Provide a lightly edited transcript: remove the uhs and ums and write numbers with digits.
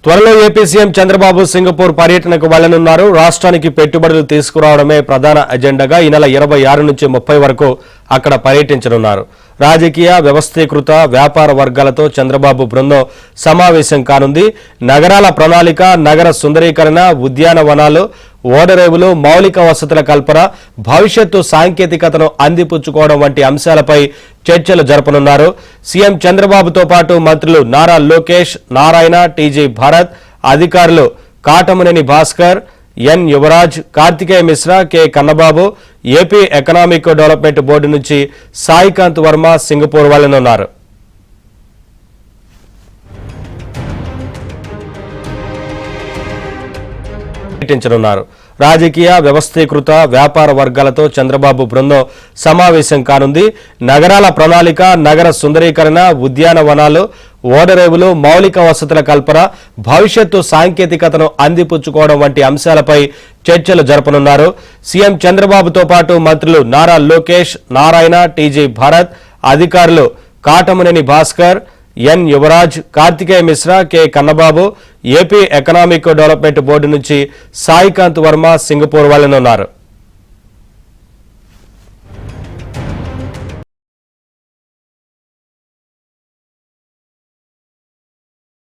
త్వరలో AP CM Chandrababu Singapore పర్యటనకు వెళ్లనున్నారు. రాష్ట్రానికి పెట్టుబడులు తీసుకురావడమే ప్రధాన ఎజెండాగా ఈ నెల 26 నుంచి 30 వరకు అక్కడ పర్యటించనున్నారు. రాజకీయ వ్యవస్థీకృత వ్యాపార వర్గాలతో చంద్రబాబు బృందం సమావేశం కానుంది. నగరాల ప్రణాళిక, నగర సుందరీకరణ, ఉద్యానవనాలు, ఓడరేవులు, మౌలిక వసతుల కల్పన, భవిష్యత్తు సాంకేతికతను అందిపుచ్చుకోవడం వంటి అంశాలపై చర్చలు జరపనున్నారు. సీఎం చంద్రబాబుతో పాటు మంత్రులు నారా లోకేష్, నారాయణ, టీజీ భరత్, అధికారులు Katamaneni Bhaskar, N Yuvaraj, Kartikeya Mishra, K Kannababu, AP economic development board నుంచి సాయికాంత్ వర్మ సింగపూర్ వెళ్లనున్నారు. రాజకీయ వ్యవస్థీకృత వ్యాపార వర్గాలతో చంద్రబాబు బృందం సమావేశం కానుంది. నగరాల ప్రణాళిక, నగర సుందరీకరణ, ఉద్యానవనాలు, ఓడరేవులు, మౌలిక వసతుల కల్పన, భవిష్యత్తు సాంకేతికతను అందిపుచ్చుకోవడం వంటి అంశాలపై చర్చలు జరపనున్నారు. సీఎం చంద్రబాబుతో పాటు మంత్రులు నారా లోకేష్, నారాయణ, టీజీ భరత్, అధికారులు Katamaneni Bhaskar, N Yuvaraj, Kartikeya Mishra, K Kannababu, AP economic development board నుంచి సాయికాంత్ వర్మ సింగపూర్ వెళ్లనున్నారు.